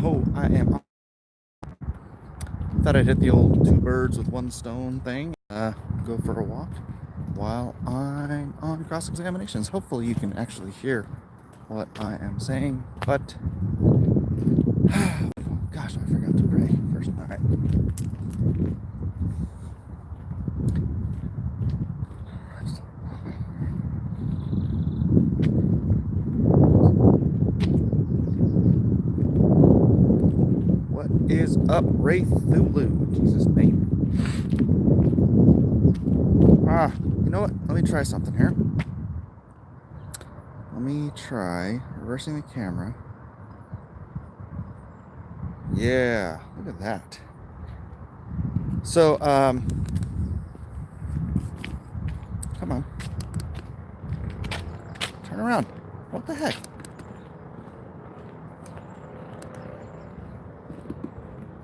ho, I am. Thought I'd hit the old two birds with one stone thing. Go for a walk while I'm on cross examinations. Hopefully, you can actually hear what I am saying. But gosh, I forgot to pray first. All right. What is up, Ray Thulu? Jesus name. You know what? Let me try something here. Let me try reversing the camera. Yeah, look at that. So, come on. Turn around. What the heck?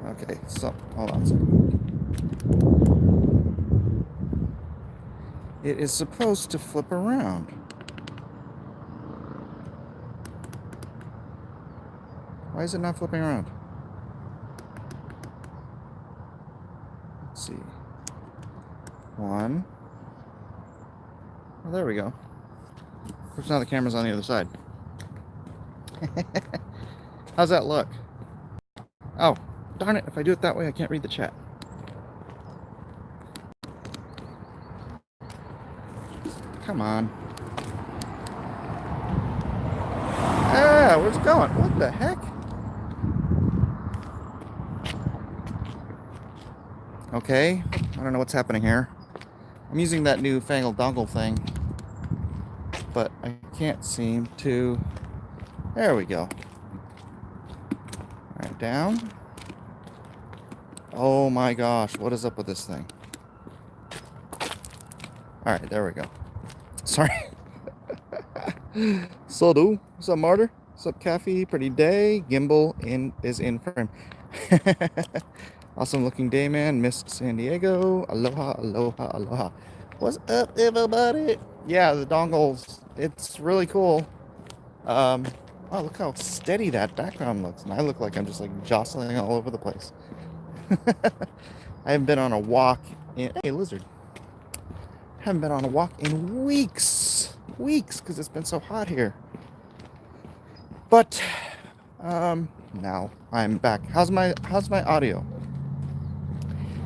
Okay, so, hold on a second. It is supposed to flip around. Why is it not flipping around? Let's see. One. Oh, there we go. Of course, now the camera's on the other side. How's that look? Oh, darn it. If I do it that way, I can't read the chat. Come on. Ah, where's it going? What the heck? Okay, I don't know what's happening here. I'm using that new fangled dongle thing, but I can't seem to. There we go. All right, down. Oh my gosh, what is up with this thing? All right, there we go. Sorry. So do. What's up, Martyr? What's up, Caffey? Pretty day. Gimbal is in frame. Awesome looking day, man. Miss San Diego. Aloha, aloha, aloha. What's up, everybody? Yeah, the dongles. It's really cool. Oh, look how steady that background looks. And I look like I'm just like jostling all over the place. I haven't been on a walk in... Hey, lizard. Haven't been on a walk in weeks, because it's been so hot here. But now I'm back. How's my audio?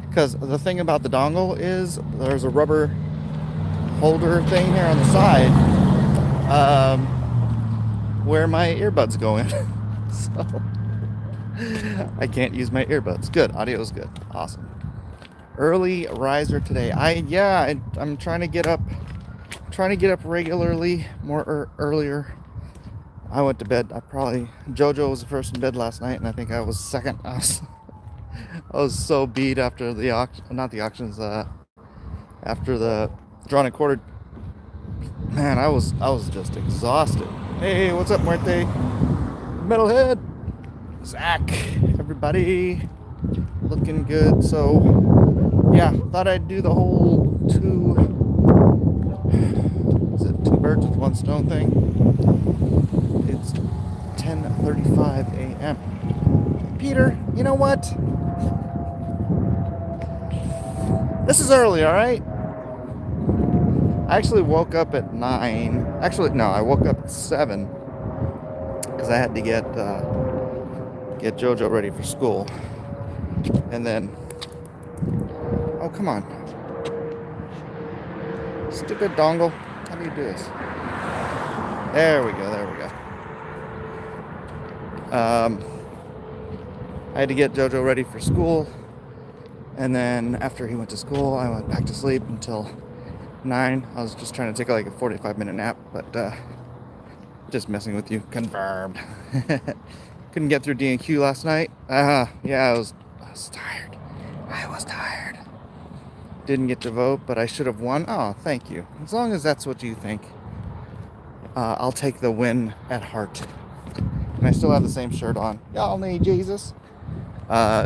Because the thing about the dongle is there's a rubber holder thing here on the side where my earbuds go in. So I can't use my earbuds. Good, audio is good. Awesome. Early riser today. I'm trying to get up regularly, more earlier. I went to bed. JoJo was the first in bed last night, and I think I was second. I was so beat after the auctions, after the drawn and quartered. Man, I was just exhausted. Hey, what's up, Muerte? Metalhead, Zach, everybody, looking good. So, yeah, thought I'd do the whole two birds with one stone thing. It's 10:35 a.m. Peter, you know what? This is early, all right? I actually woke up at 9. Actually, no, I woke up at 7 because I had to get JoJo ready for school. And then, oh, come on. Stupid dongle. How do you do this? There we go. I had to get JoJo ready for school. And then after he went to school, I went back to sleep until 9. I was just trying to take like a 45-minute nap, but just messing with you. Confirmed. Couldn't get through D&Q last night. Yeah, I was tired. I was tired. Didn't get to vote, but I should have won. Oh, thank you. As long as that's what you think, I'll take the win at heart. And I still have the same shirt on. Y'all need Jesus.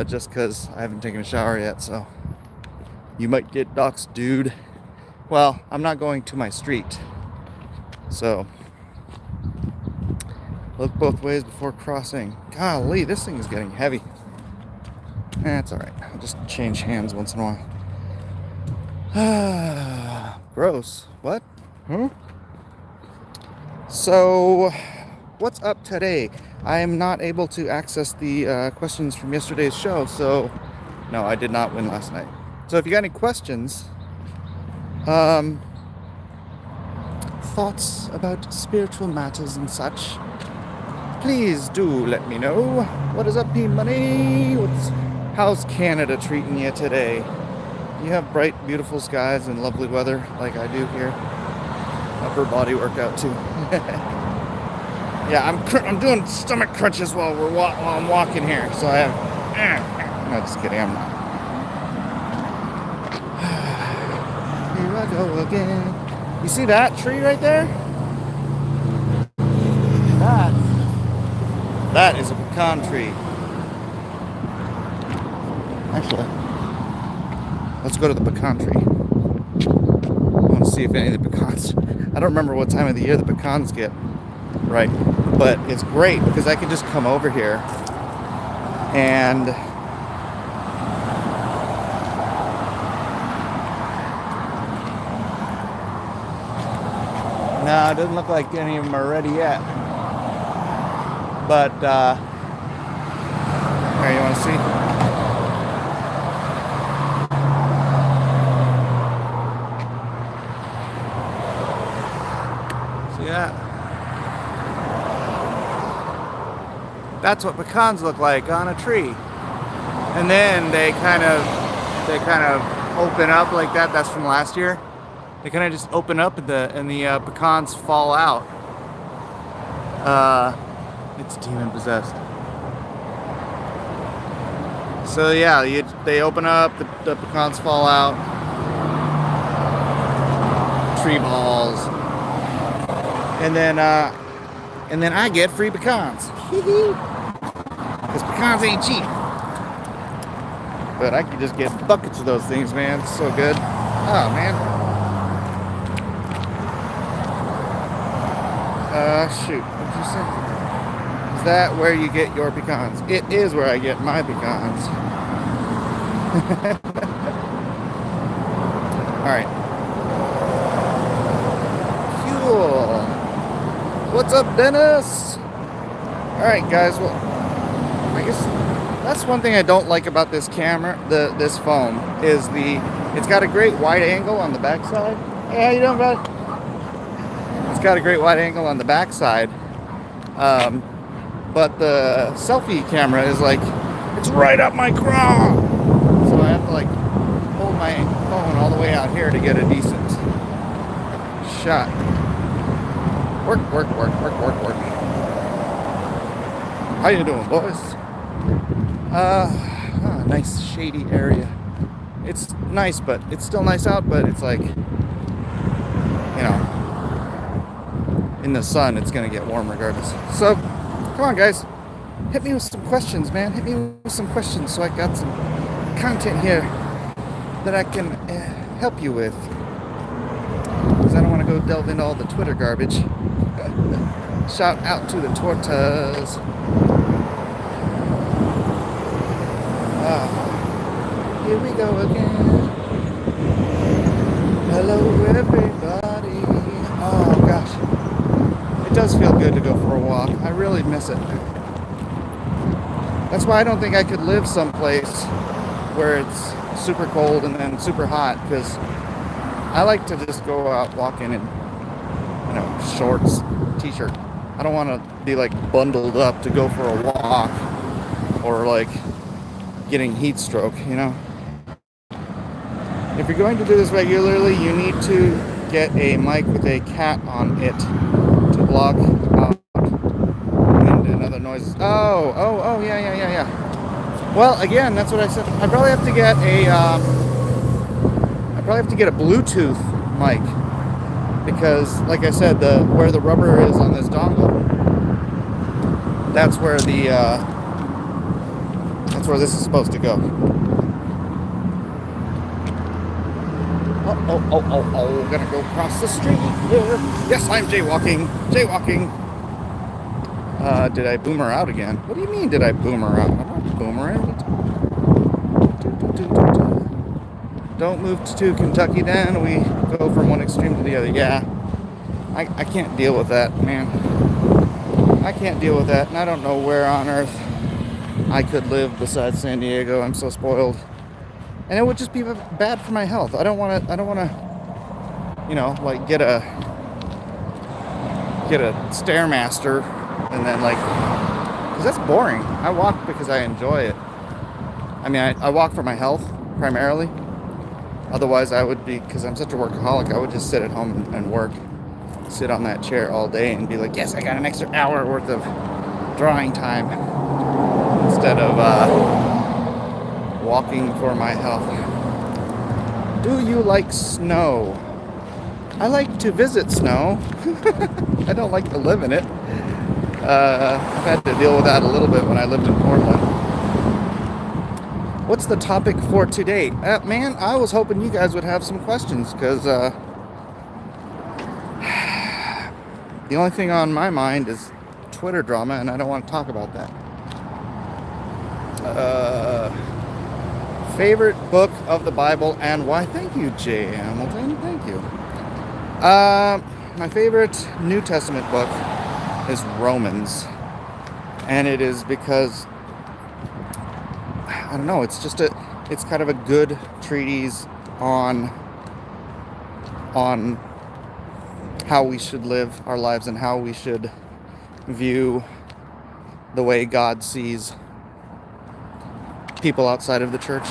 Just because I haven't taken a shower yet, so you might get doxxed, dude. Well, I'm not going to my street, so Look both ways before crossing. Golly, this thing is getting heavy. That's alright. I'll just change hands once in a while. Gross. What? Huh? So, what's up today? I am not able to access the questions from yesterday's show, so no, I did not win last night. So if you got any questions, thoughts about spiritual matters and such, please do let me know. What is up, P-Money? How's Canada treating you today? You have bright, beautiful skies and lovely weather like I do here. Upper body workout too. Yeah, I'm doing stomach crunches while I'm walking here. So I have. No, just kidding. I'm not. Here I go again. You see that tree right there? That is a pecan tree. Actually, let's go to the pecan tree. I want to see if any of the pecans. I don't remember what time of the year the pecans get. Right, but it's great because I can just come over here and no, it doesn't look like any of them are ready yet. But here, you want to see? See that? That's what pecans look like on a tree. And then they kind of open up like that. That's from last year. They kind of just open up and the pecans fall out. It's demon possessed. So yeah, they open up, the pecans fall out. Tree balls. And then I get free pecans. Because pecans ain't cheap. But I could just get buckets of those things, man. It's so good. Oh, man. Shoot. What did you say? Is that where you get your pecans? It is where I get my pecans. Alright. Cool. What's up, Dennis? Alright, guys. Well, I guess that's one thing I don't like about this camera, this phone, is it's got a great wide angle on the backside. Hey, how you doing, bud? It's got a great wide angle on the backside, but the selfie camera is like, it's right up my craw. So I have to like hold my phone all the way out here to get a decent shot. Work. How you doing, boys? Nice shady area. It's nice, but it's still nice out, but it's like, you know, in the sun, it's gonna get warm regardless. So, come on, guys. Hit me with some questions, man. Hit me with some questions so I got some content here that I can help you with. Because I don't want to go delve into all the Twitter garbage. Shout out to the tortas. Here we go again. Hello, everybody. Oh, gosh. It does feel good to go for a walk. I really miss it. That's why I don't think I could live someplace where it's super cold and then super hot, because I like to just go out walking in, you know, shorts, t-shirt. I don't want to be like bundled up to go for a walk or like getting heat stroke, you know. If you're going to do this regularly, you need to get a mic with a cat on it to block out wind and other noises. Oh, yeah. Well, again, that's what I said. I probably have to get a Bluetooth mic, because, like I said, where the rubber is on this dongle, that's where this is supposed to go. Oh, gonna go across the street here. Yes, I'm jaywalking. Did I boomer out again? What do you mean, did I boomer out? I'm not boomering. Don't move to Kentucky then. We go from one extreme to the other. Yeah. I can't deal with that, man. I can't deal with that. And I don't know where on earth I could live besides San Diego. I'm so spoiled. And it would just be bad for my health. I don't want to, like get a Stairmaster and then because that's boring. I walk because I enjoy it. I mean, I walk for my health primarily. Otherwise, I would be, because I'm such a workaholic, I would just sit at home and work. Sit on that chair all day and be like, yes, I got an extra hour worth of drawing time instead of walking for my health. Do you like snow? I like to visit snow. I don't like to live in it. I've had to deal with that a little bit when I lived in Portland. What's the topic for today? Man, I was hoping you guys would have some questions, because the only thing on my mind is Twitter drama, and I don't want to talk about that. Favorite book of the Bible and why? Thank you, Jay Hamilton. Thank you. My favorite New Testament book is Romans. And it is because, I don't know, it's kind of a good treatise on how we should live our lives and how we should view the way God sees people outside of the church.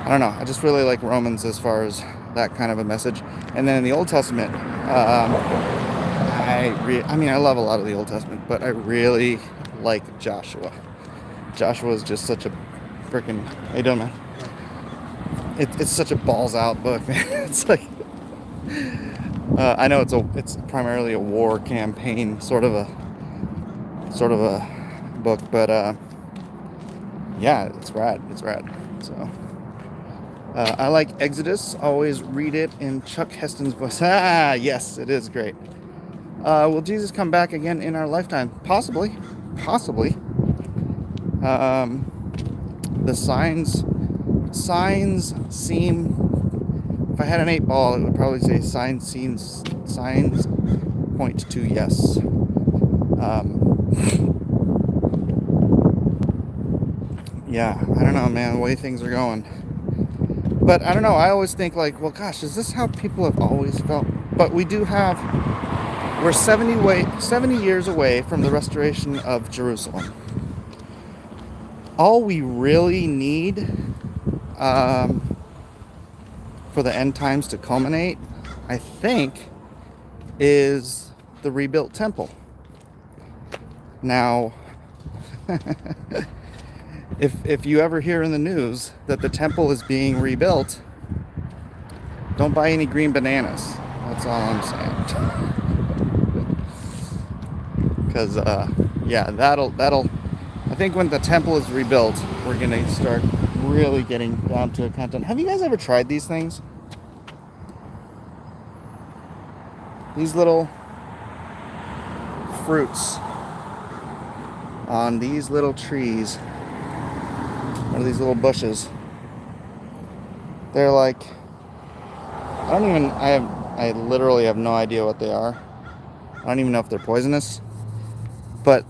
I don't know. I just really like Romans as far as that kind of a message. And then in the Old Testament, I love a lot of the Old Testament, but I really like Joshua. Joshua is just such a freaking, how you doing, man? It's such a balls out book, man. It's like, I know it's primarily a war campaign sort of a book, but yeah, it's rad. So I like Exodus. Always read it in Chuck Heston's voice. Yes, it is great. Will Jesus come back again in our lifetime? Possibly. The signs seem. If I had an 8-ball, it would probably say signs point to yes. Yeah, I don't know, man, the way things are going. But I don't know, I always think well, gosh, is this how people have always felt? But we're 70 years away from the restoration of Jerusalem. All we really need for the end times to culminate, I think, is the rebuilt temple. Now, if you ever hear in the news that the temple is being rebuilt, don't buy any green bananas. That's all I'm saying. Because, yeah, that'll. I think when the temple is rebuilt, we're gonna start really getting down to content. Have you guys ever tried these things? These little fruits on these little trees, or these little bushes. They're like, I literally have no idea what they are. I don't even know if they're poisonous, but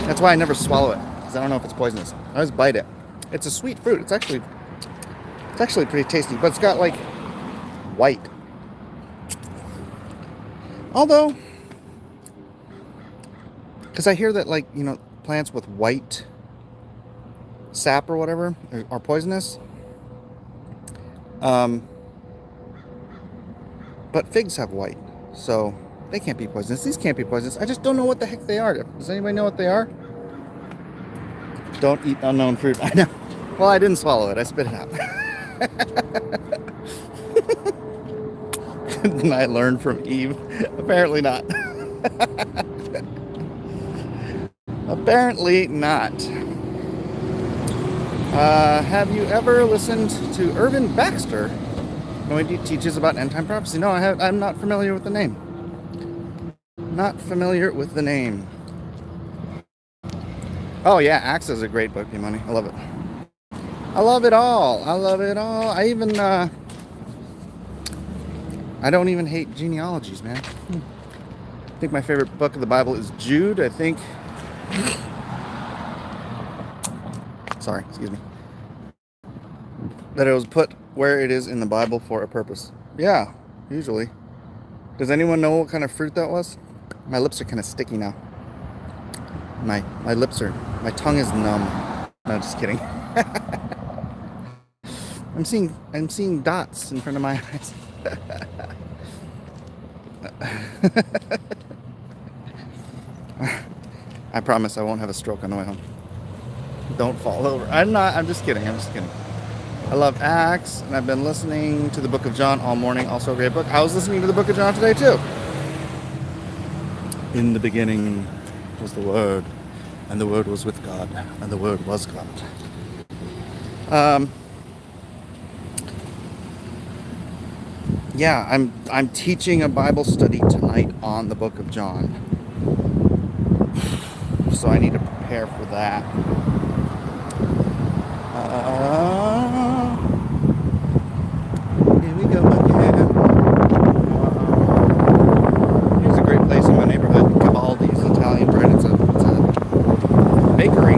that's why I never swallow it, because I don't know if it's poisonous. I always bite it. It's a sweet fruit. It's actually pretty tasty, but it's got white. Although, because I hear that plants with white sap or whatever are poisonous. But figs have white, so they can't be poisonous. These can't be poisonous. I just don't know what the heck they are. Does anybody know what they are? Don't eat unknown fruit. I know. Well, I didn't swallow it. I spit it out. Didn't I learn from Eve? Apparently not. Apparently not. Have you ever listened to Irvin Baxter when he teaches about end-time prophecy? No, I'm not familiar with the name. Not familiar with the name. Oh yeah, Acts is a great book, Money. I love it. I love it all. I love it all. I even I don't even hate genealogies, man. I think my favorite book of the Bible is Jude. I think. Sorry, excuse me. That it was put where it is in the Bible for a purpose. Yeah, usually. Does anyone know what kind of fruit that was? My lips are kind of sticky now. My tongue is numb. No, just kidding. I'm seeing dots in front of my eyes. I promise I won't have a stroke on the way home. Don't fall over. I'm just kidding. I love Acts, and I've been listening to the Book of John all morning. Also a great book. I was listening to the Book of John today too. In the beginning was the Word, and the Word was with God, and the Word was God. Yeah, I'm teaching a Bible study tonight on the Book of John, so I need to prepare for that. Here we go again. Here's a great place in my neighborhood, Cabaldi's Italian bread. It's a bakery.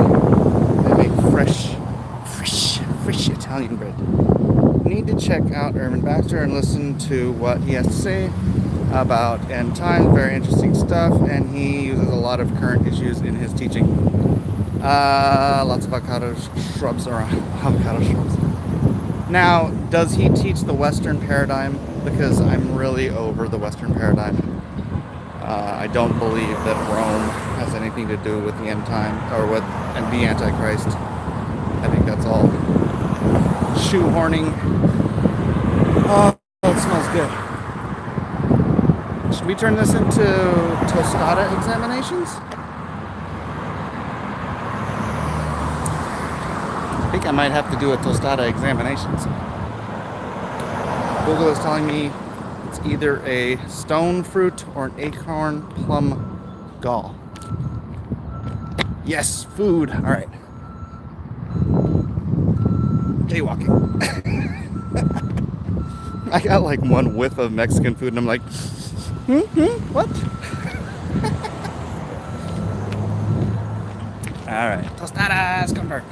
They make fresh Italian bread. Need to check out Irvin Baxter and listen to what he has to say about end times. Very interesting stuff, and he uses a lot of current issues in his teaching. Lots of avocado shrubs around. Avocado shrubs. Now, does he teach the Western paradigm? Because I'm really over the Western paradigm. I don't believe that Rome has anything to do with the end time or with and the Antichrist. I think that's all shoehorning. Oh, it smells good. Should we turn this into tostada examinations? I think I might have to do a tostada examinations. Google is telling me it's either a stone fruit or an acorn plum gall. Yes, food. All right. Jaywalking. I got like one whiff of Mexican food and I'm like, what? All right, tostadas, confirm.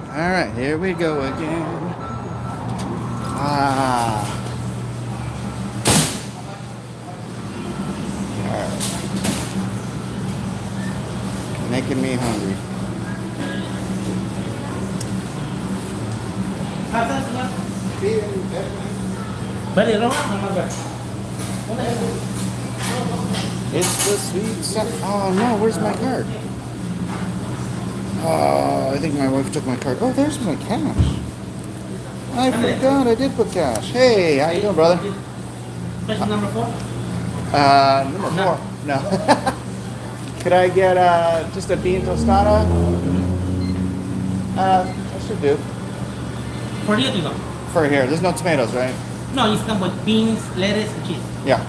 All right, here we go again. All right. Making me hungry. It's the sweet stuff. Oh no, where's my card? Oh, I think my wife took my card. Oh, there's my cash. I forgot I did put cash. Hey, how you doing, brother? Question number 4? Number 4. No. Could I get just a bean tostada? I should do. For you to go. For here. There's no tomatoes, right? No, it's come with beans, lettuce, and cheese. Yeah.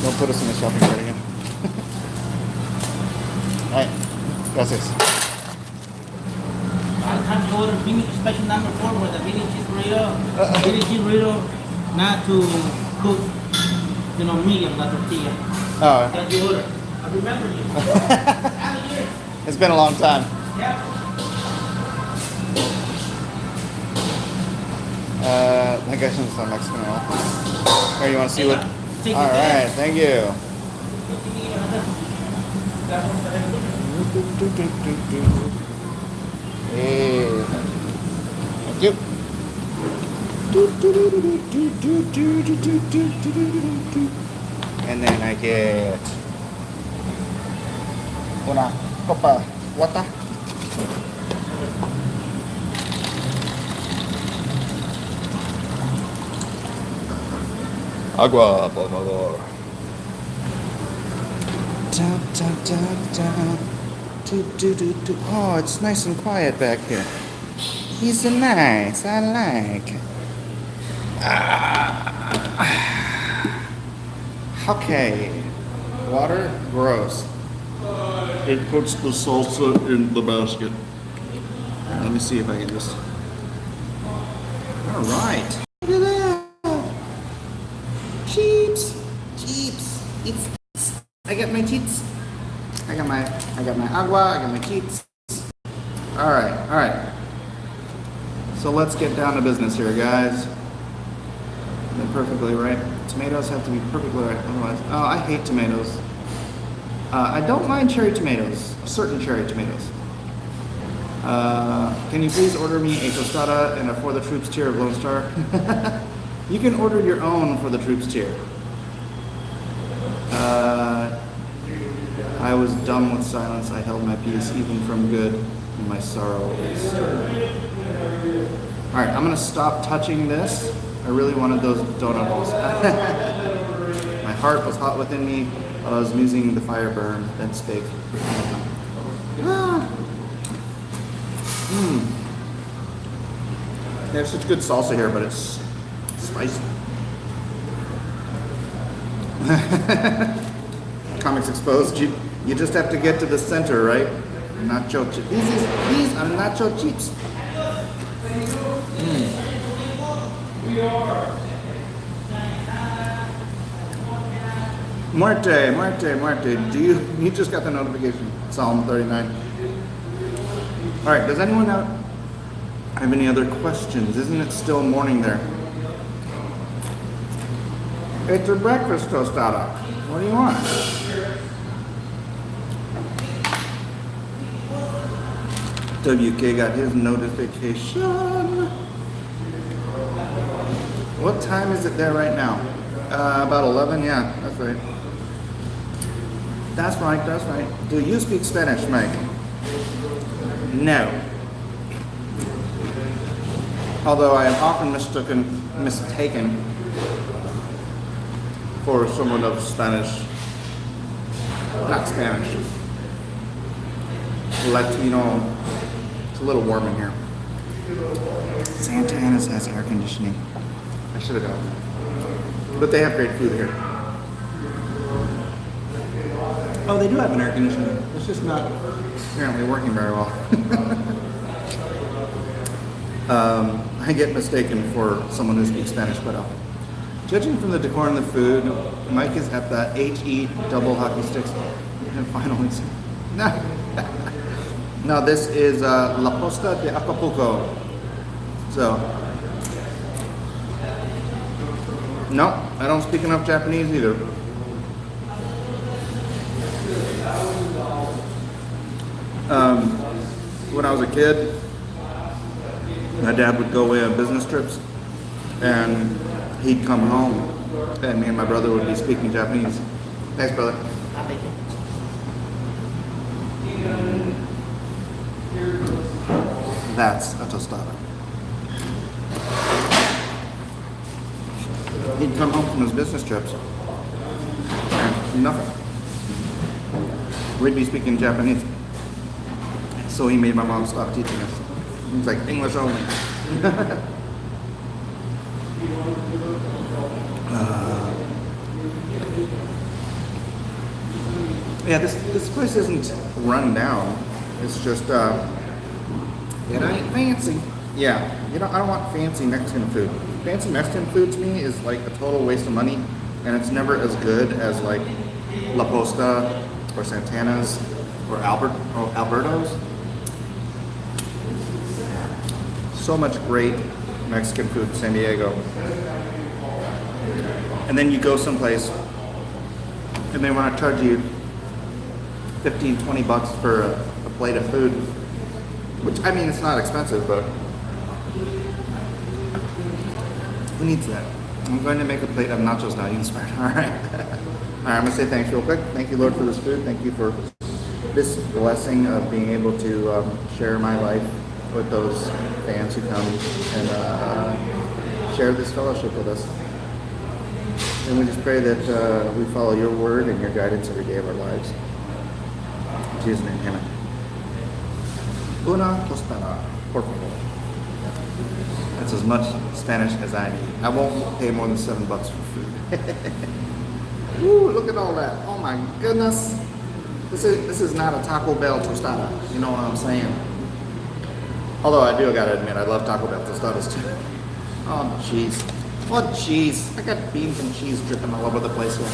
Don't put us in the shopping cart again. Alright. Gracias. I have to order bean special number 4 with the bean and cheese burrito. Bean and cheese burrito, not to cook, medium, not tortilla. Oh. That's the order. I remember you. It's been a long time. Yeah. That guy shouldn't sound Mexican at all. Here, you want to see what? Take it Alright, there. thank you. Hey, thank you. And then I get una copa water. Agua, por favor. Da, da, da, da. Do, do, do, do. Oh, it's nice and quiet back here. He's so nice. I like. Okay. Water? Gross. It puts the salsa in the basket. Let me see if I can just. All right. Look at that. Cheeps. Cheeps. It's. I got my cheats. I got my agua. I got my cheats. All right. All right. So let's get down to business here, guys. They're perfectly right. Tomatoes have to be perfectly right. Otherwise, oh, I hate tomatoes. I don't mind cherry tomatoes. Certain cherry tomatoes. Can you please order me a tostada and a For the Troops tier of Lone Star? You can order your own For the Troops tier. I was dumb with silence. I held my peace even from good, and my sorrow is stirred. All right, I'm gonna stop touching this. I really wanted those donut holes. My heart was hot within me while I was musing the fire burn, then spake. There's such good salsa here, but it's spicy. Comics Exposed, you just have to get to the center, right? Nacho chips. These are nacho chips. Muerte, muerte, muerte. You just got the notification. Psalm 39. All right, does anyone have any other questions? Isn't it still morning there? It's a breakfast tostada. What do you want? WK got his notification. What time is it there right now? About 11, yeah, that's right. That's right, that's right. Do you speak Spanish, Mike? No. Although I am often mistaken for someone of Spanish, not Spanish, Latino. It's a little warm in here. Santa Ana's has air conditioning. I should have gone. But they have great food here. Oh, they do have an air conditioner. It's just not apparently working very well. I get mistaken for someone who speaks Spanish quite often. Judging from the decor and the food, Mike is at the HE double hockey sticks. And finally, no, this is La Posta de Acapulco. So, no, I don't speak enough Japanese either. When I was a kid, my dad would go away on business trips, and he'd come home, and me and my brother would be speaking Japanese. Thanks, brother. That's a tostada. He'd come home from his business trips, and nothing. We'd be speaking Japanese. So he made my mom stop teaching us. He was like, English only. Yeah, this place isn't run down. It's just, it ain't fancy. Yeah, I don't want fancy Mexican food. Fancy Mexican food to me is like a total waste of money, and it's never as good as like La Posta or Santana's or Alberto's. So much great Mexican food in San Diego. And then you go someplace and they want to charge you 15, 20 bucks for a plate of food. Which, I mean, it's not expensive, but who needs that? I'm going to make a plate of nachos now. You inspired. All right. All right, I'm going to say thanks real quick. Thank you, Lord, for this food. Thank you for this blessing of being able to share my life with those fans who come and share this fellowship with us. And we just pray that we follow your word and your guidance every day of our lives. In Jesus' name, amen. Una tostada, por favor. That's as much Spanish as I need. I won't pay more than $7 for food. Woo, look at all that. Oh my goodness. This is not a Taco Bell tostada. You know what I'm saying? Although I gotta admit, I love Taco Bell tostadas too. Oh jeez. Oh jeez. I got beans and cheese dripping all over the place here.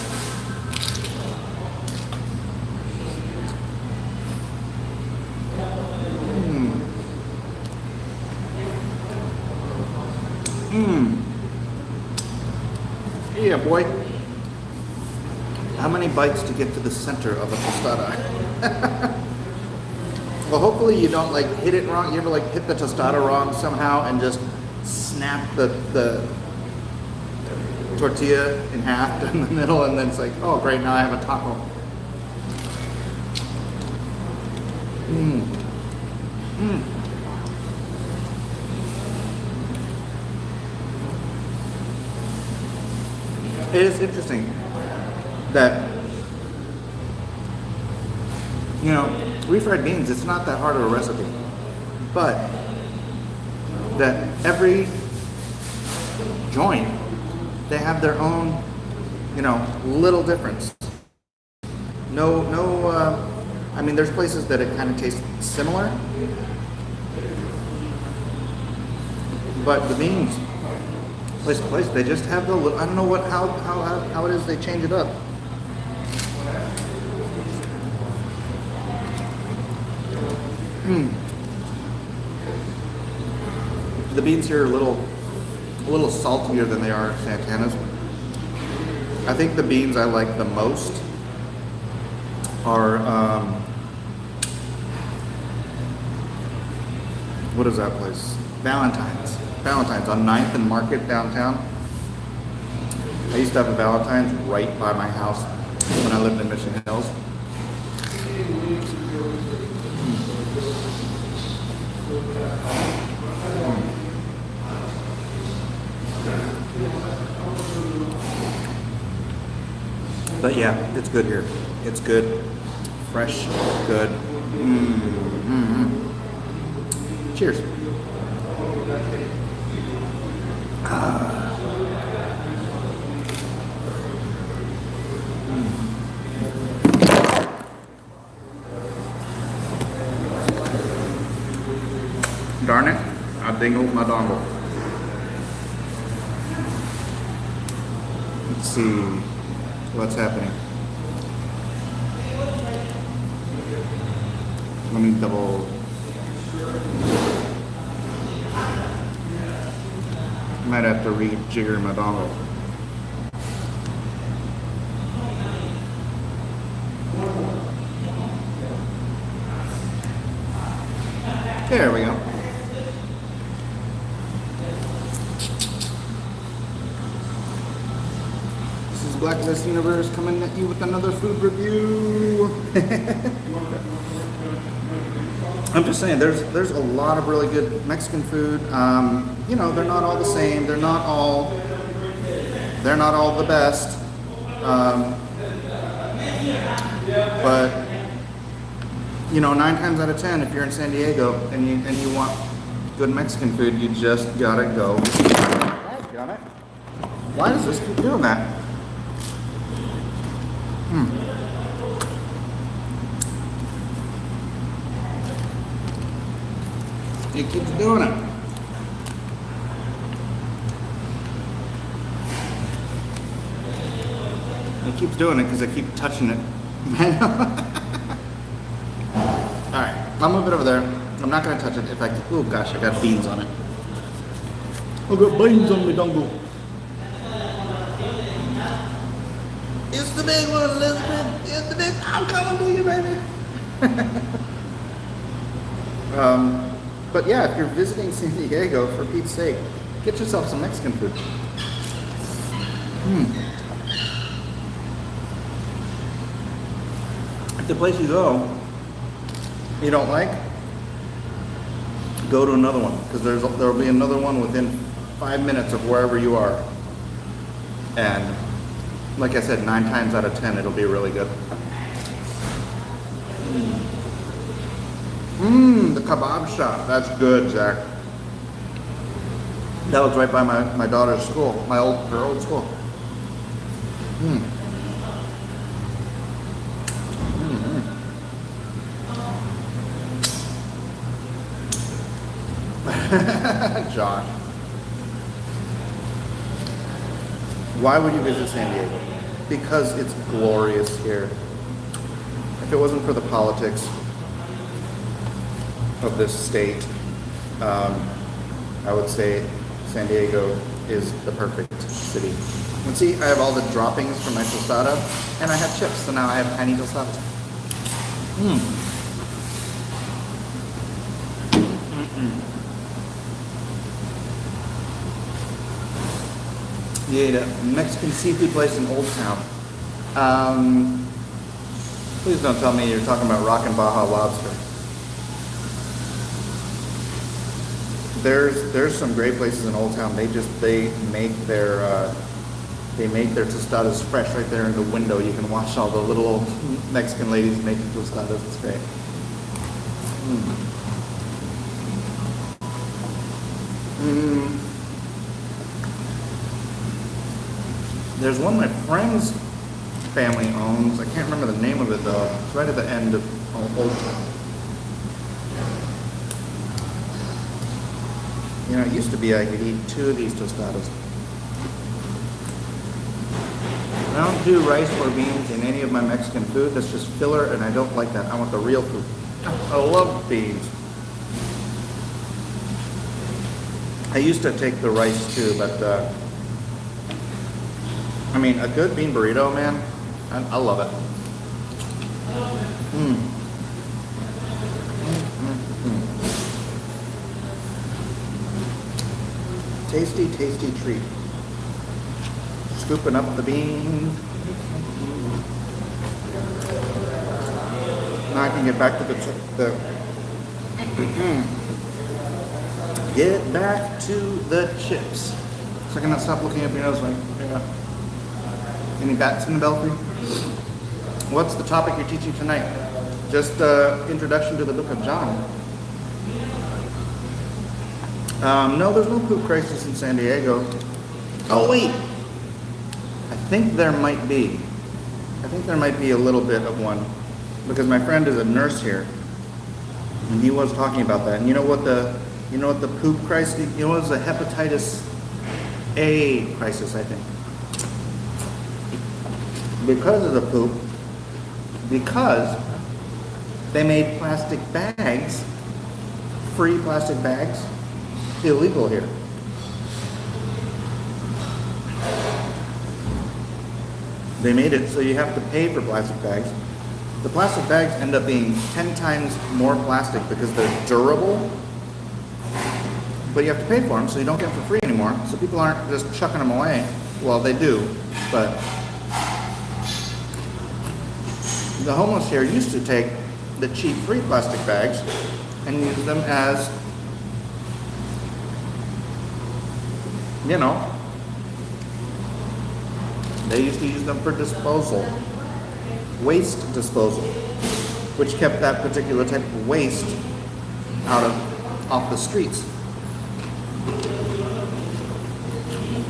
Yeah, boy. How many bites to get to the center of a tostada? Well, hopefully you don't like hit it wrong. You ever like hit the tostada wrong somehow and just snap the tortilla in half in the middle, and then it's like, oh great, now I have a taco. It is interesting that, you know, refried beans, it's not that hard of a recipe, but that every joint, they have their own, you know, little difference. I mean, there's places that it kind of tastes similar, but the beans, place to place, they just have the little, I don't know how it is they change it up. The beans here are a little saltier than they are at Santana's. I think the beans I like the most are, what is that place? Valentine's on 9th and Market downtown. I used to have a Valentine's right by my house when I lived in Mission Hills. But yeah, it's good here. It's good, fresh, good. Cheers. Darn it, I dingled my dongle. Let's see what's happening. Let me double. Might have to rejigger my dongle. There we go. This is Blacklist Universe coming at you with another food review. I'm just saying, there's a lot of really good Mexican food. You know, they're not all the same. They're not all the best. But you know, 9 times out of 10, if you're in San Diego and you want good Mexican food, you just gotta go. Got it. Why does this keep doing that? It keeps doing it. It keeps doing it because I keep touching it. Alright, I'll move it over there. I'm not going to touch it. In fact, oh gosh, I got beans on it. I got beans on my dongle. It's the big one, Elizabeth. It's the big. I'm coming to you, baby. But yeah, if you're visiting San Diego, for Pete's sake, get yourself some Mexican food. If the place you go, you don't like, go to another one, because there'll be another one within 5 minutes of wherever you are. And like I said, 9 times out of 10, it'll be really good. The kebab shop. That's good, Zach. That was right by my daughter's school, her old school. Josh. Why would you visit San Diego? Because it's glorious here. If it wasn't for the politics of this state, I would say San Diego is the perfect city. And see, I have all the droppings from my tostada, and I have chips, so now I have tiny tostadas. You ate a Mexican seafood place in Old Town. Please don't tell me you're talking about Rockin' Baja Lobster. There's some great places in Old Town. They make their tostadas fresh right there in the window. You can watch all the little old Mexican ladies making tostadas. It's great. There's one my friend's family owns. I can't remember the name of it though. It's right at the end of Old Town. You know, it used to be I could eat 2 of these tostadas. I don't do rice or beans in any of my Mexican food. That's just filler, and I don't like that. I want the real food. I love beans. I used to take the rice too, but I mean, a good bean burrito, man, I love it. Tasty, tasty treat. Scooping up the beans. Now I can get back to get back to the chips. So I cannot stop looking up your nose like, yeah. Any bats in the belfry? What's the topic you're teaching tonight? Just introduction to the book of John. No, there's no poop crisis in San Diego. Oh wait, I think there might be. I think there might be a little bit of one, because my friend is a nurse here, and he was talking about that. And you know what the poop crisis? You know, it was the hepatitis A crisis, I think. Because of the poop, because they made plastic bags, free plastic bags, illegal here. They made it so you have to pay for plastic bags. The plastic bags end up being 10 times more plastic because they're durable, but you have to pay for them, so you don't get them for free anymore. So people aren't just chucking them away. Well, they do, but the homeless here used to take the cheap free plastic bags and use them as, you know, they used to use them for disposal, waste disposal, which kept that particular type of waste off the streets.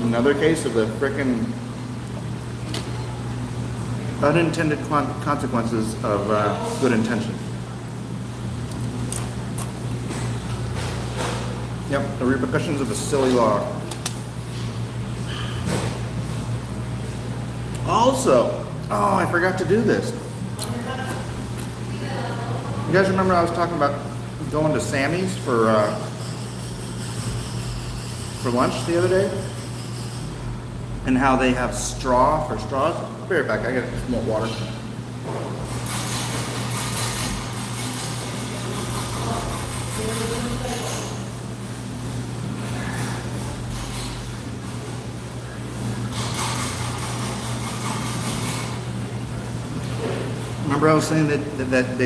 Another case of the frickin' unintended consequences of good intention. Yep, the repercussions of a silly law. Also, oh, I forgot to do this. You guys remember I was talking about going to Sammy's for lunch the other day? And how they have straw for straws? I'll be right back, I got some more water. Remember I was saying that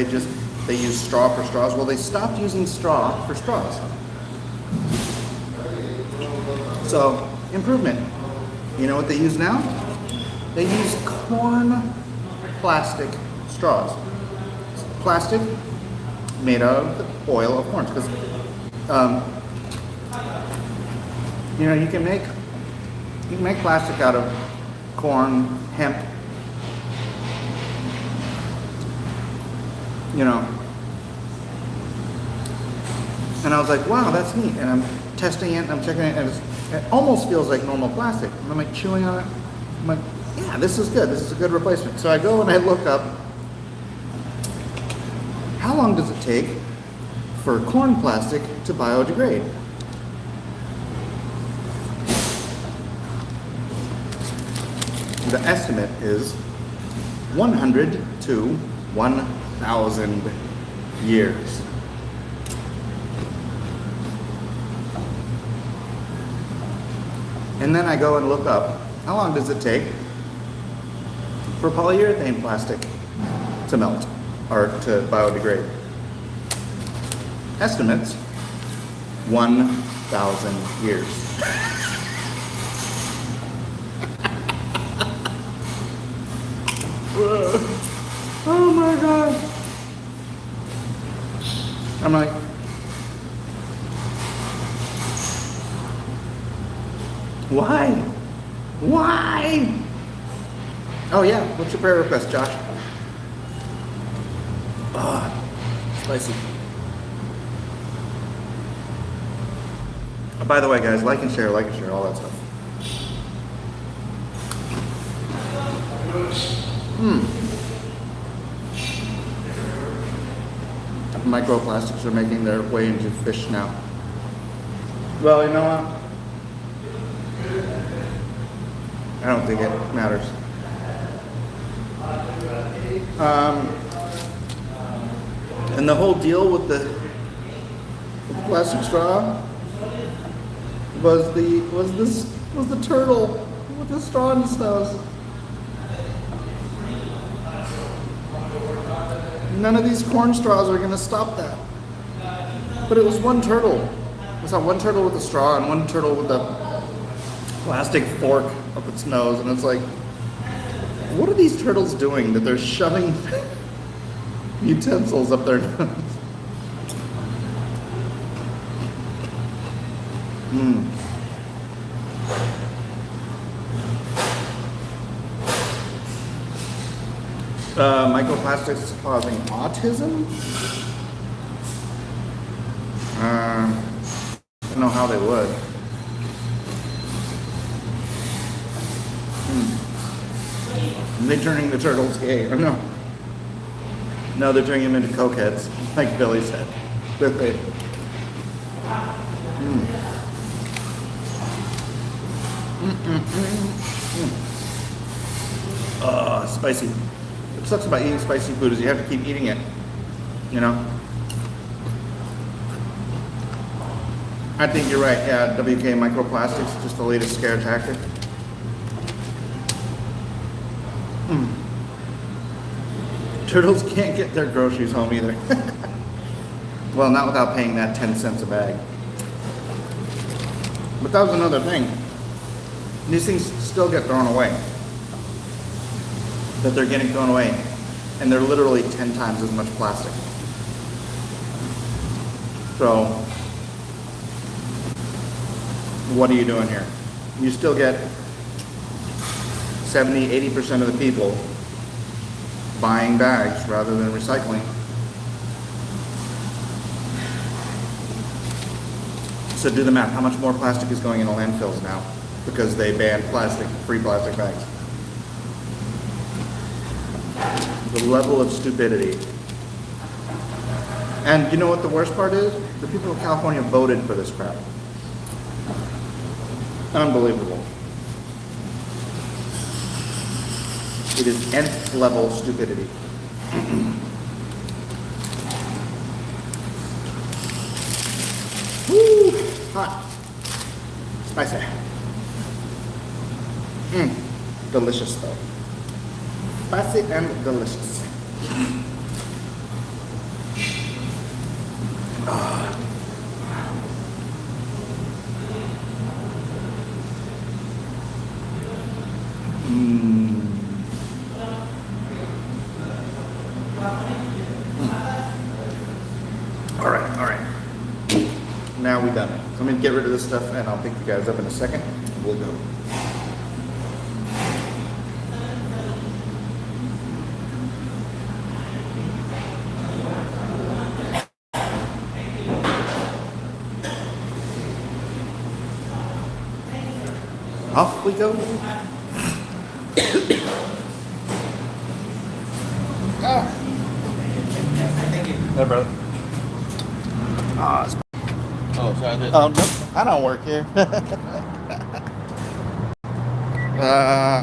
they use straw for straws? Well, they stopped using straw for straws. So, improvement. You know what they use now? They use corn plastic straws. Plastic made out of the oil of corn. Because, you know, you can make plastic out of corn, hemp, you know. And I was like, wow, that's neat. And I'm testing it, and I'm checking it, and it almost feels like normal plastic. And I'm like chewing on it. I'm like, yeah, this is good. This is a good replacement. So I go and I look up, how long does it take for corn plastic to biodegrade? The estimate is 100 to 1,000 years. And then I go and look up, how long does it take for polyurethane plastic to melt or to biodegrade? Estimates, 1,000 years. Oh my God. I'm like, why? Why? Oh yeah, what's your prayer request, Josh? Spicy. Oh, by the way, guys, like and share, all that stuff. Microplastics are making their way into fish now. Well, you know what? I don't think it matters. And the whole deal with the plastic straw was the turtle with the straw in his nose. None of these corn straws are going to stop that. But it was one turtle. I saw one turtle with a straw and one turtle with a plastic fork up its nose, and it's like, what are these turtles doing that they're shoving utensils up their nose? Microplastics causing autism? I don't know how they would. Are they turning the turtles gay or no? No, they're turning them into cokeheads, like Billy said. Spicy. What sucks about eating spicy food is you have to keep eating it, you know? I think you're right, yeah, WK microplastics, just the latest scare tactic. Turtles can't get their groceries home either. Well, not without paying that 10 cents a bag. But that was another thing. These things still get thrown away. That they're getting thrown away. And they're literally 10 times as much plastic. So, what are you doing here? You still get 70, 80% of the people buying bags rather than recycling. So do the math. How much more plastic is going into landfills now because they banned free plastic bags? The level of stupidity. And you know what the worst part is? The people of California voted for this crap. Unbelievable. It is nth level stupidity. Woo! Hot. Spicy. Delicious though. Spicy and delicious. All right. Now we done. So I'm gonna get rid of this stuff, and I'll pick you guys up in a second. We'll go. Off we go. Thank you. Hey, brother. Oh, so I did. No, I don't work here.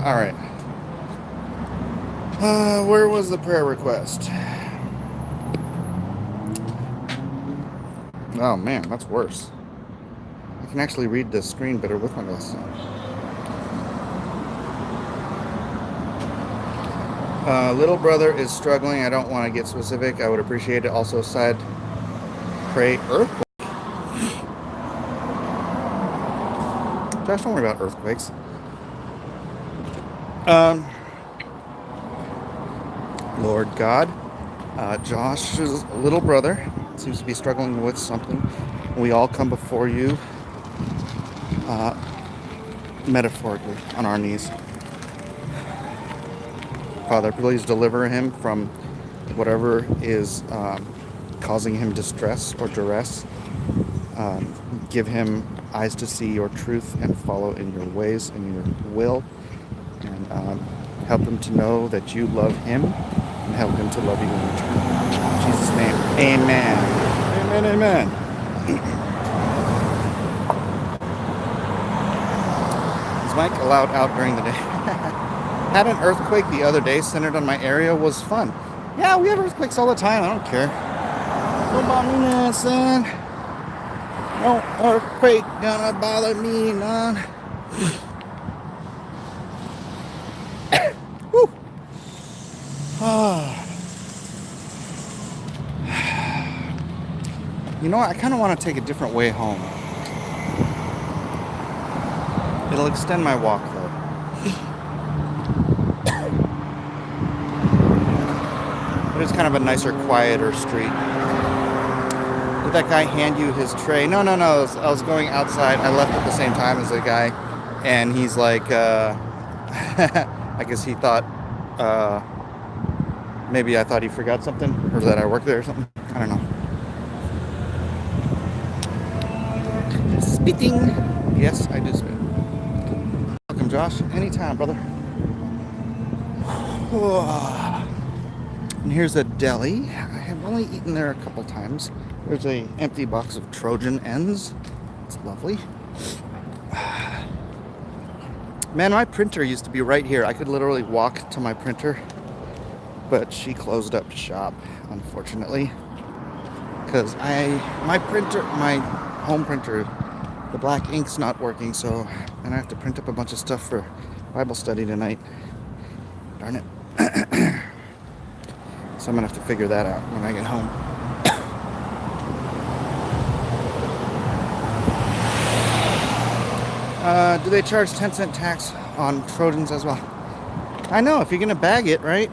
All right. Where was the prayer request? Oh man, that's worse. I can actually read the screen better with my glasses on. Little brother is struggling. I don't want to get specific. I would appreciate it. Also, side pray earthquake. Josh, don't worry about earthquakes. Lord God, Josh's little brother seems to be struggling with something. We all come before you, metaphorically, on our knees. Father, please deliver him from whatever is causing him distress or duress. Give him eyes to see your truth and follow in your ways and your will. And help him to know that you love him and help him to love you in return. In Jesus' name, amen. Amen. Is Mike allowed out during the day? Had an earthquake the other day centered on my area. Was fun. Yeah, we have earthquakes all the time. I don't care. Don't bother me none, son. No earthquake gonna bother me none. Woo. You know what? I kind of want to take a different way home. It'll extend my walk, though. But it's kind of a nicer, quieter street. Did that guy hand you his tray? No. I was going outside. I left at the same time as the guy. And he's like, I guess he thought, maybe I thought he forgot something. Or that I worked there or something. I don't know. Spitting. Yes, I do spit. Welcome, Josh. Anytime, brother. And here's a deli. I have only eaten there a couple times. There's a empty box of Trojan ends. It's lovely. Man, my printer used to be right here. I could literally walk to my printer, but she closed up shop, unfortunately, because my home printer, the black ink's not working, so then I have to print up a bunch of stuff for Bible study tonight. Darn it. So I'm gonna have to figure that out when I get home. Do they charge 10-cent tax on Trojans as well? I know, if you're gonna bag it, right?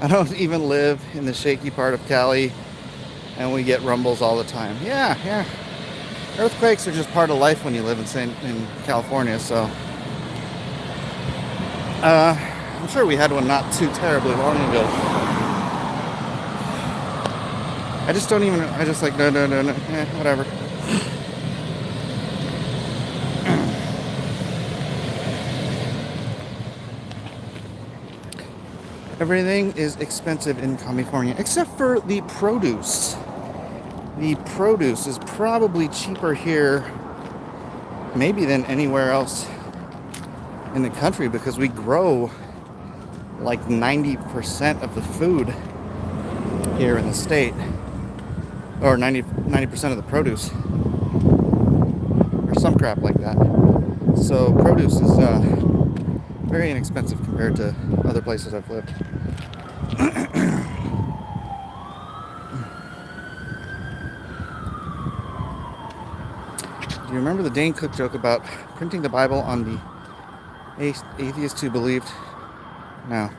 I don't even live in the shaky part of Cali, and we get rumbles all the time. Yeah. Earthquakes are just part of life when you live in California, so. I'm sure we had one not too terribly long ago. I just like, no, whatever. Everything is expensive in California, except for the produce. The produce is probably cheaper here, maybe than anywhere else in the country, because we grow like 90% of the food here in the state, or 90% of the produce, or some crap like that. So produce is very inexpensive compared to other places I've lived. Do you remember the Dane Cook joke about printing the Bible on the atheist who believed? No.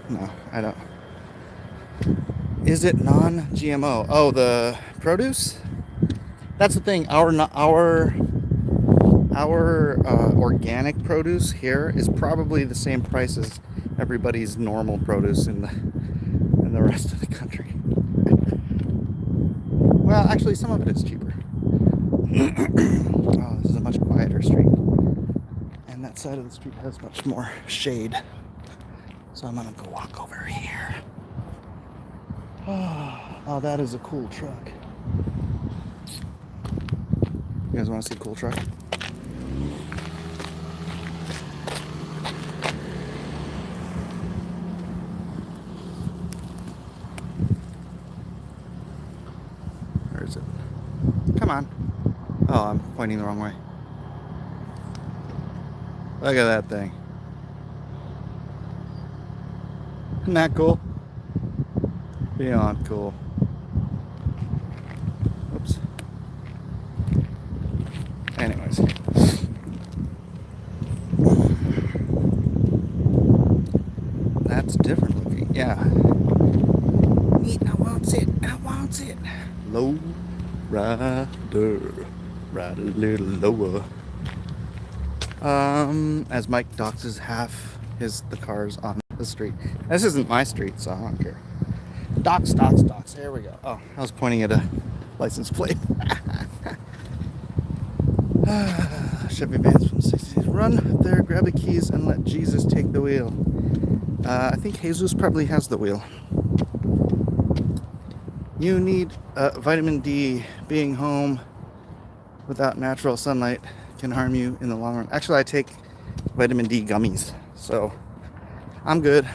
No, I don't. Is it non-GMO? Oh, the produce? That's the thing. Our organic produce here is probably the same price as everybody's normal produce in the rest of the country. Well, actually, some of it is cheaper. Oh, this is a much quieter street, and that side of the street has much more shade. So I'm gonna go walk over here. Oh, that is a cool truck. You guys want to see a cool truck? Where is it? Come on. Oh, I'm pointing the wrong way. Look at that thing. Isn't that cool? Beyond cool. Oops. Anyways. That's different looking. Yeah. Neat. I want it. I want it. Low rider. Ride a little lower. As Mike doxes half the cars on the street. This isn't my street, so I don't care. Dox. There we go. Oh, I was pointing at a license plate. Chevy vans from the 60s. Run up there, grab the keys, and let Jesus take the wheel. I think Jesus probably has the wheel. You need vitamin D. Being home without natural sunlight can harm you in the long run. Actually, I take vitamin D gummies, so I'm good.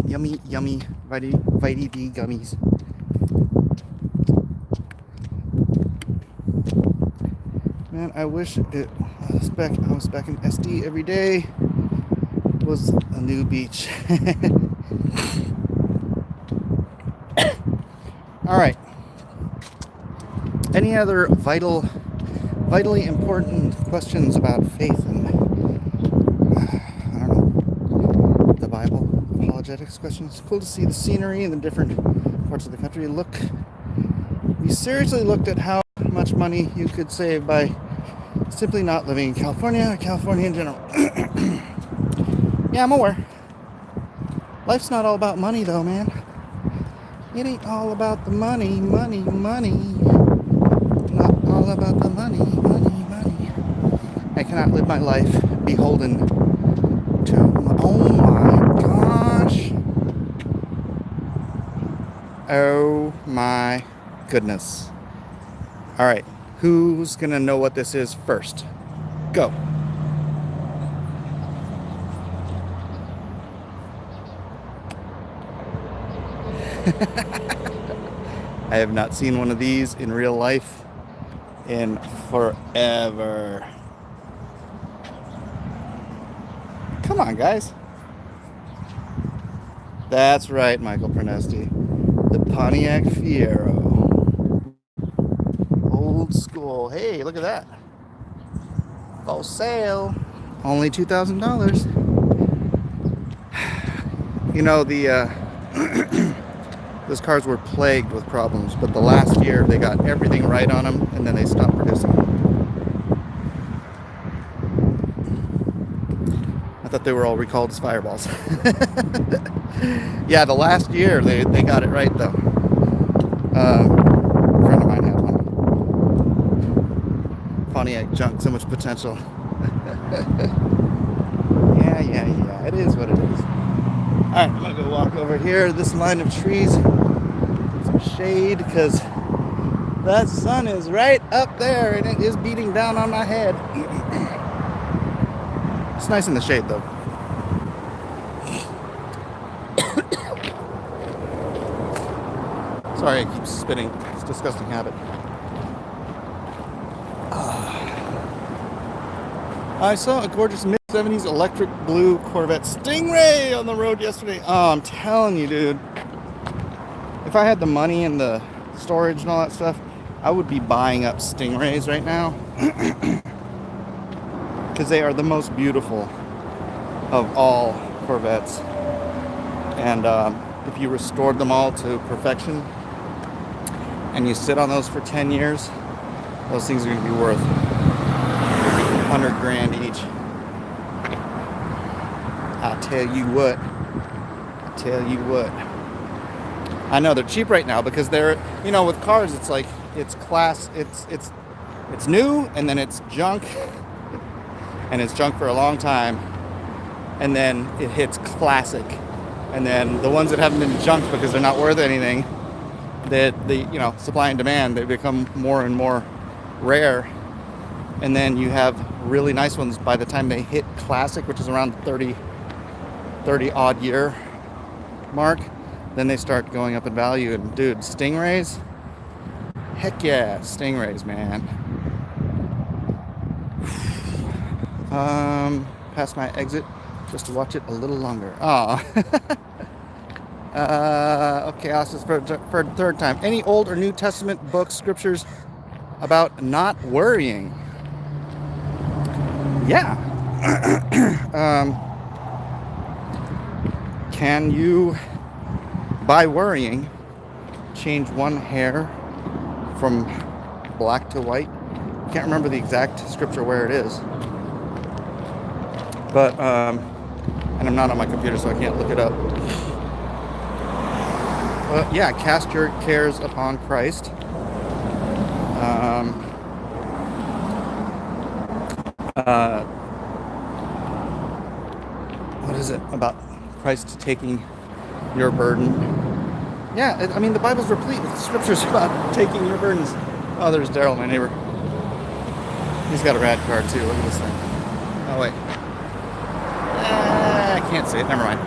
Yummy vitamin D gummies. Man, I wish I was back in SD every day. It was a new beach. All right. Any other vitally important questions about faith and I don't know, the Bible, apologetics questions? Cool to see the scenery in the different parts of the country. We seriously looked at how much money you could save by simply not living in California or California in general. Yeah, I'm aware. Life's not all about money though, man. It ain't all about the money. Not all about the money. I cannot live my life beholden to oh my gosh. Oh my goodness. All right, who's gonna know what this is first? Go. I have not seen one of these in real life in forever. Come on, guys. That's right, Michael Pernesti. The Pontiac Fiero. Old school. Hey, look at that. For sale. Only $2,000. You know, those cars were plagued with problems, but the last year they got everything right on them, and then they stopped producing. I thought they were all recalled as Fireballs. Yeah, the last year they got it right though. A friend of mine had one. Pontiac junk, so much potential. Yeah, it is what it is. Alright, I'm gonna go walk over here, this line of trees, some shade, because that sun is right up there and it is beating down on my head. It's nice in the shade though. Sorry, I keep spitting. It's a disgusting habit. I saw a gorgeous mid-70s electric blue Corvette Stingray on the road yesterday. Oh, I'm telling you, dude. If I had the money and the storage and all that stuff, I would be buying up Stingrays right now. Because they are the most beautiful of all Corvettes. And if you restored them all to perfection and you sit on those for 10 years, those things are going to be worth 100 grand each. I tell you what. I know they're cheap right now because they're, with cars, it's like, it's class, it's new, and then it's junk, and it's junk for a long time, and then it hits classic, and then the ones that haven't been junked because they're not worth anything, that the supply and demand, they become more and more rare, and then you have really nice ones by the time they hit classic, which is around 30 odd year mark, then they start going up in value. And dude, Stingrays, heck yeah, Stingrays, man. Past my exit just to watch it a little longer. Oh. Okay, I'll ask this for a third time. Any Old or New Testament books, scriptures about not worrying? Yeah. Can you, by worrying, change one hair from black to white? I can't remember the exact scripture where it is. But, and I'm not on my computer, so I can't look it up. Yeah, cast your cares upon Christ. What is it about Christ taking your burden? Yeah, the Bible's replete with scriptures about taking your burdens. Oh, there's Daryl, my neighbor. He's got a rad car too. Look at this thing. Oh wait, I can't see it. Never mind.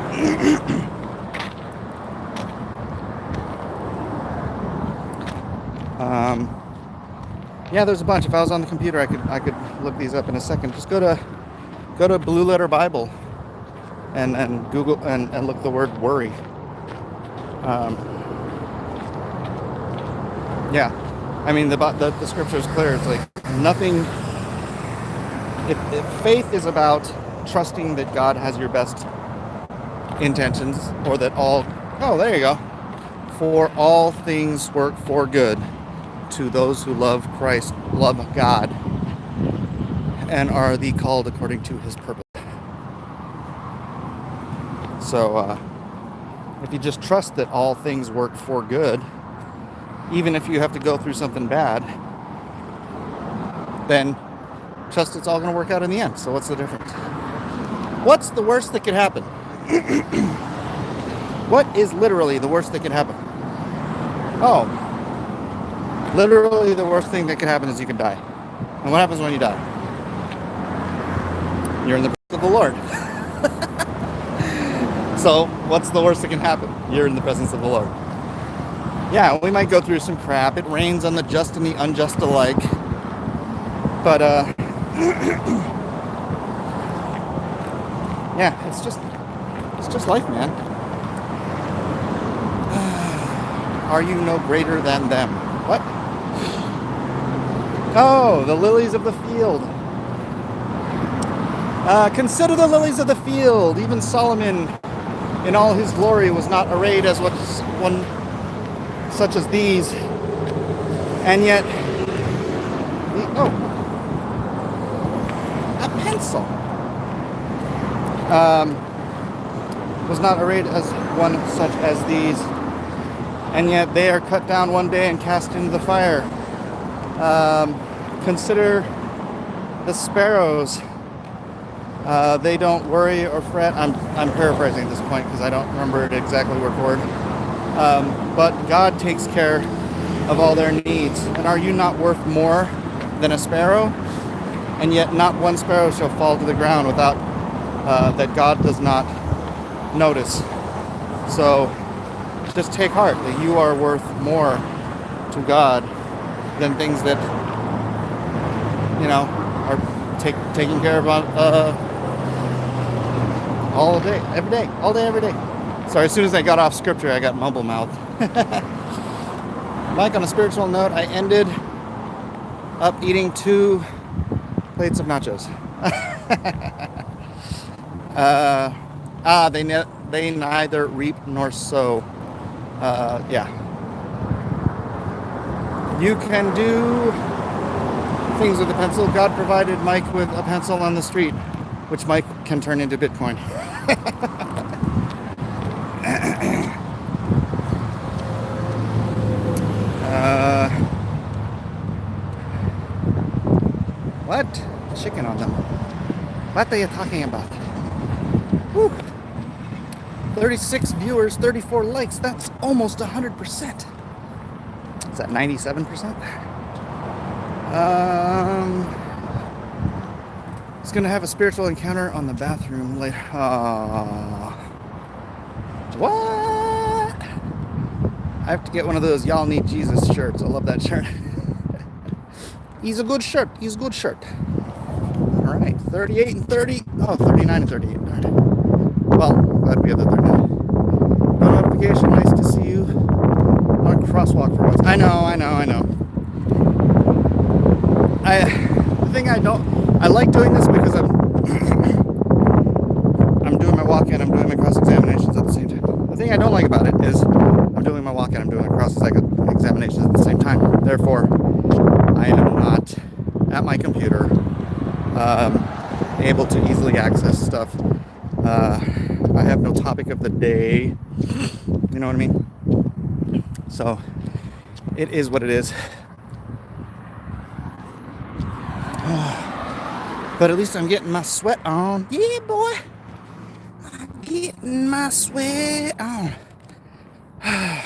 Yeah, there's a bunch. If I was on the computer, I could look these up in a second. Just go to Blue Letter Bible and Google and look the word worry. Yeah, the scripture is clear. It's like nothing. If faith is about trusting that God has your best intentions, or that there you go. For all things work for good to those who love Christ, love God, and are the called according to his purpose. So, if you just trust that all things work for good, even if you have to go through something bad, then trust it's all going to work out in the end. So what's the difference? What's the worst that could happen? What is literally the worst that could happen? Oh, literally the worst thing that could happen is you could die. And what happens when you die? You're in the presence of the Lord. So what's the worst that can happen? You're in the presence of the Lord. Yeah, we might go through some crap. It rains on the just and the unjust alike. But yeah, it's just life, man. Are you no greater than them? What? Oh, the lilies of the field. Consider the lilies of the field. Even Solomon, in all his glory, was not arrayed as one such as these. And yet, a pencil. Was not arrayed as one such as these. And yet they are cut down one day and cast into the fire. Consider the sparrows. They don't worry or fret. I'm paraphrasing at this point because I don't remember it exactly word for word. But God takes care of all their needs. And are you not worth more than a sparrow? And yet not one sparrow shall fall to the ground without that God does not notice. So just take heart that you are worth more to God than things that, are taking care of all day, every day, all day, every day. Sorry, as soon as I got off scripture, I got mumble mouth. Mike, on a spiritual note, I ended up eating 2 plates of nachos. They neither reap nor sow. Yeah. You can do things with a pencil. God provided Mike with a pencil on the street, which Mike can turn into Bitcoin. What? Chicken on them. What are you talking about? Whew. 36 viewers, 34 likes. That's almost 100%. Is that 97%? He's gonna have a spiritual encounter on the bathroom later. What? I have to get one of those "Y'all Need Jesus" shirts. I love that shirt. He's a good shirt. He's a good shirt. All right, 38 and 30. Oh, 39 and 38. All right. Well, glad we have the 39. No notification. Nice to see you on a crosswalk for once. I know. The thing I like doing this because I'm doing my walk-in, I'm doing my cross-examinations at the same time. The thing I don't like about it is I'm doing my walk-in, I'm doing my cross-examinations at the same time. Therefore, I am not at my computer able to easily access stuff. I have no topic of the day. You know what I mean? So, it is what it is. But at least I'm getting my sweat on. Yeah, boy. I'm getting my sweat on. I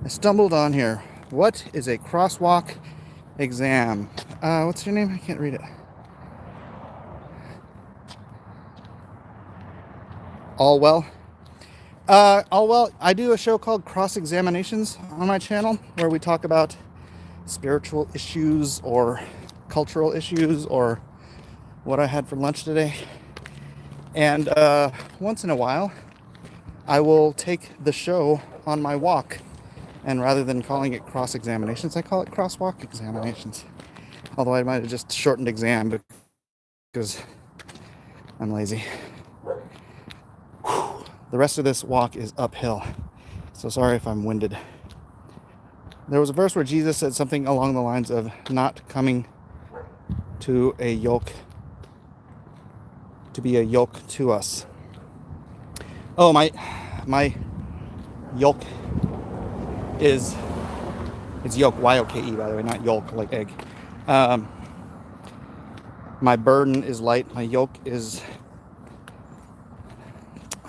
stumbled on here. What is a crosswalk exam? What's your name? I can't read it. All well? All well. I do a show called Cross Examinations on my channel where we talk about spiritual issues or cultural issues or what I had for lunch today. And once in a while, I will take the show on my walk. And rather than calling it cross examinations, I call it crosswalk examinations. Although I might have just shortened exam because I'm lazy. Whew. The rest of this walk is uphill. So sorry if I'm winded. There was a verse where Jesus said something along the lines of not coming to a yoke, to be a yoke to us. Oh, my yoke is, it's yoke, Y-O-K-E, by the way, not yolk like egg. My burden is light. My yoke is,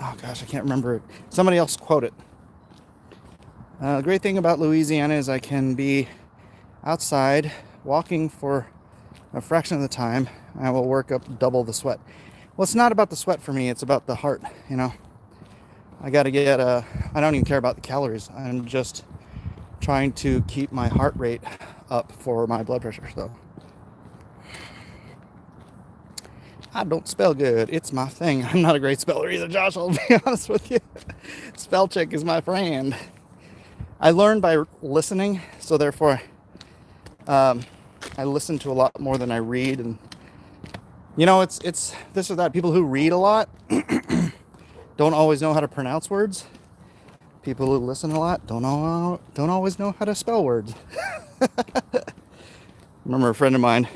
oh gosh, I can't remember it. Somebody else quote it. The great thing about Louisiana is I can be outside walking for a fraction of the time. I will work up double the sweat. Well, it's not about the sweat for me. It's about the heart, you know. I got to get, I don't even care about the calories. I'm just trying to keep my heart rate up for my blood pressure. So I don't spell good. It's my thing. I'm not a great speller either, Josh. I'll be honest with you. Spell check is my friend. I learn by listening, so therefore I listen to a lot more than I read. And you know, it's this or that. People who read a lot don't always know how to pronounce words. People who listen a lot don't always know how to spell words. Remember a friend of mine,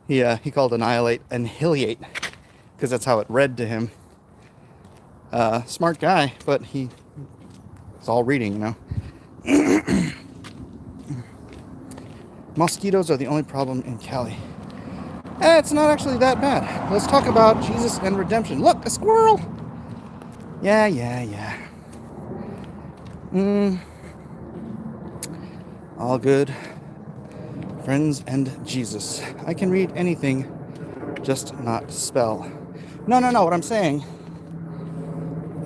he called annihilate because that's how it read to him. Smart guy, but it's all reading, you know. Mosquitoes are the only problem in Cali. It's not actually that bad. Let's talk about Jesus and redemption. Look, a squirrel. Yeah. All good. Friends and Jesus. I can read anything, just not spell. No. What I'm saying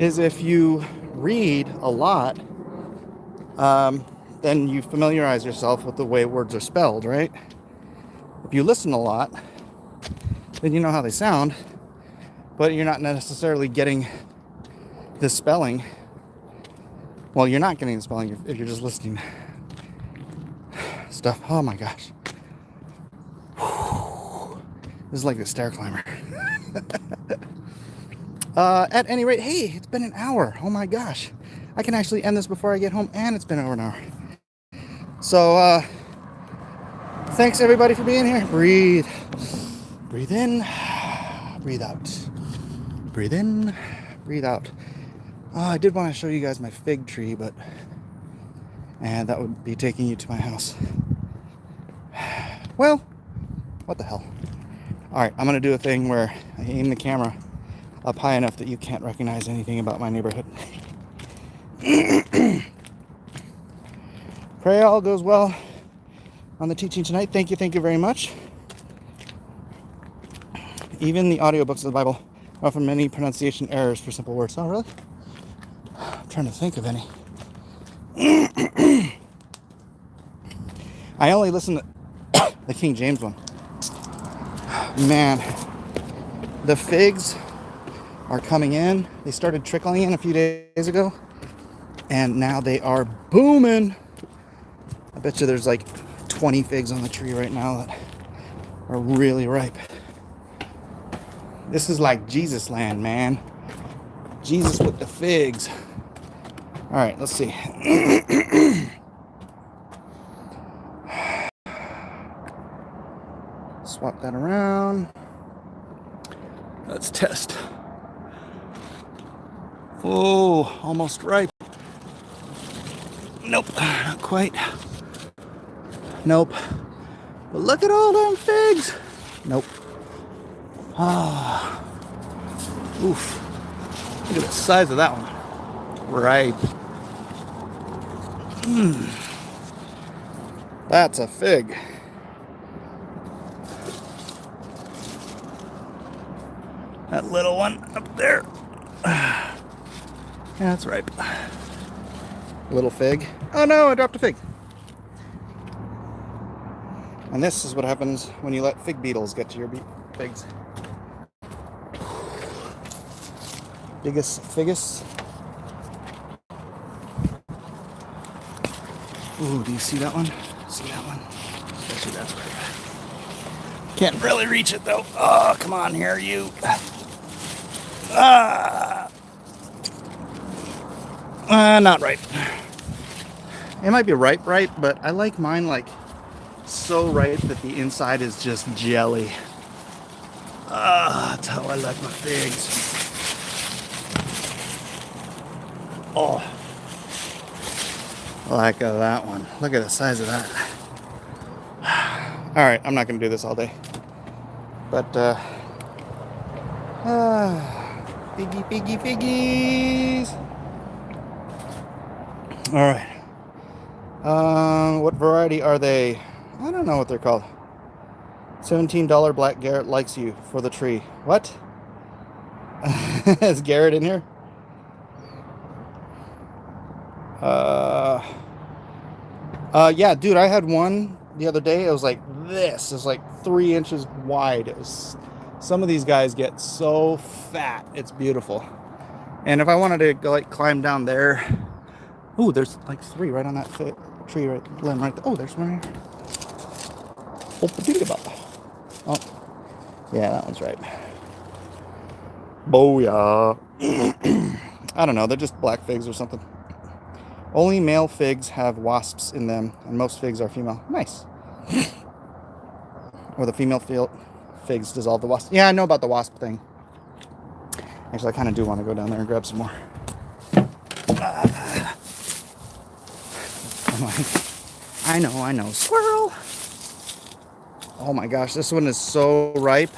is if you read a lot, then you familiarize yourself with the way words are spelled, right? If you listen a lot, then you know how they sound, but you're not necessarily getting the spelling. Well, you're not getting the spelling if you're just listening stuff. Oh my gosh. This is like the stair climber. At any rate, hey, it's been an hour. Oh my gosh. I can actually end this before I get home, and it's been over an hour. So, thanks everybody for being here. Breathe. Breathe in. Breathe out. Breathe in. Breathe out. I did want to show you guys my fig tree, but... and that would be taking you to my house. Well, what the hell. Alright, I'm going to do a thing where I aim the camera up high enough that you can't recognize anything about my neighborhood. Pray all goes well on the teaching tonight. Thank you very much. Even the audiobooks of the Bible offer many pronunciation errors for simple words. Oh, really? I'm trying to think of any. I only listen to the King James one. Man, the figs are coming in. They started trickling in a few days ago, and now they are booming. I bet you there's like 20 figs on the tree right now that are really ripe. This is like Jesus land, man. Jesus with the figs. All right, let's see. Swap that around. Let's test. Oh, almost ripe. Nope, not quite. Nope. But look at all them figs. Nope. Ah. Oof. Look at the size of that one. Ripe. That's a fig. That little one up there. Yeah, that's ripe. Little fig. Oh no, I dropped a fig. And this is what happens when you let fig beetles get to your figs. Biggest figus. Ooh, do you see that one? See that one? Actually, that's right. Can't really reach it though. Oh, come on here, you. Not ripe. It might be ripe, but I like mine like so ripe that the inside is just jelly. That's how I like my figs. Oh, like that one. Look at the size of that. All right, I'm not gonna do this all day, but figgies. All right. What variety are they? I don't know what they're called. $17 Black Garrett likes you for the tree. What? Is Garrett in here? Yeah, dude, I had one the other day. It was like this. It was like 3 inches wide. It was, some of these guys get so fat. It's beautiful. And if I wanted to go like climb down there, ooh, there's like 3 right on that tree limb right there. Oh, there's one here. Oh, yeah, that one's right. Booyah. I don't know. They're just black figs or something. Only male figs have wasps in them, and most figs are female. Nice. Or the female figs dissolve the wasp. Yeah, I know about the wasp thing. Actually, I kind of do want to go down there and grab some more. I know. Squirrel! Oh my gosh, this one is so ripe.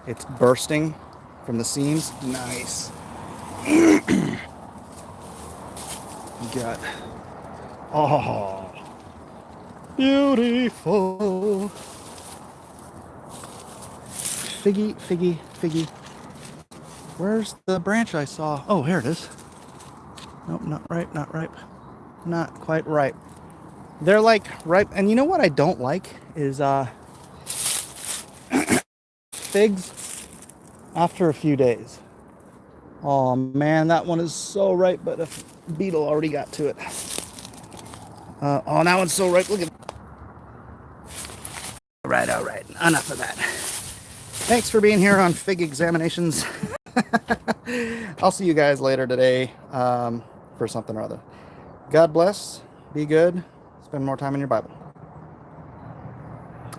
It's bursting from the seams. Nice. Got, oh, beautiful. Figgy. Where's the branch I saw? Oh, here it is. Nope, not ripe. Not quite ripe. They're like ripe. And you know what I don't like is figs after a few days. Oh man, that one is so ripe, but a beetle already got to it. Oh, that one's so ripe. Look at. All right. Enough of that. Thanks for being here on Fig Examinations. I'll see you guys later today for something or other. God bless. Be good. Spend more time in your Bible.